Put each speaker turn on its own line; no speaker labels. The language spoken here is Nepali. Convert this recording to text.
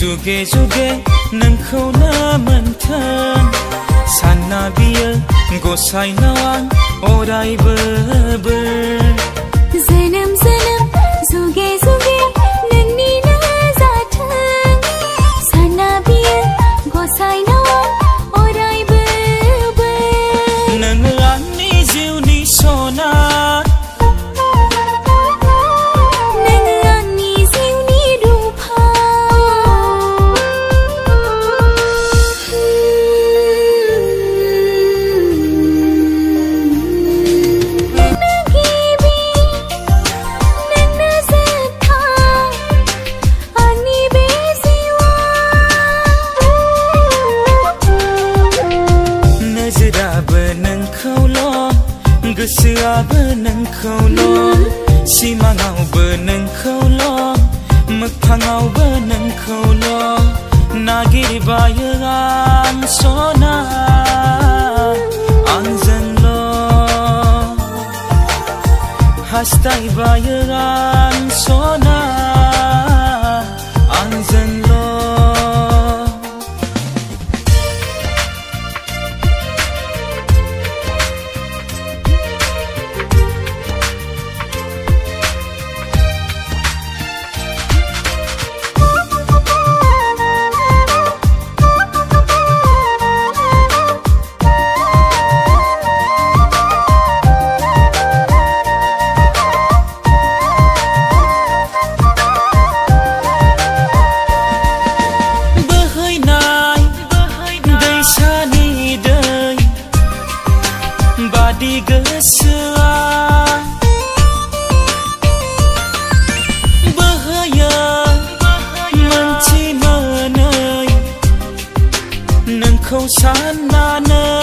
जुगे जुगे नोंखौनो मोनथों सानना बियो गसाइनाव आं अरायबो बोर
जोनोम जोनोम जुगे जुगे नोंनिनो जाथों सानना बियो गसाइनाव आं अरायबो बोर
नोङो आंनि जिउनि सना गोसोआबो नोंखौल' सिमाङावबो नोंखौल' मोगथाङावबो नोंखौल' नागिरबायो आं सना आंजोंल' हास्थायबायो आं सना आंजोंल' बादि गोसोआ बोहैयो मोनथि मोनै नोंखौ साननानै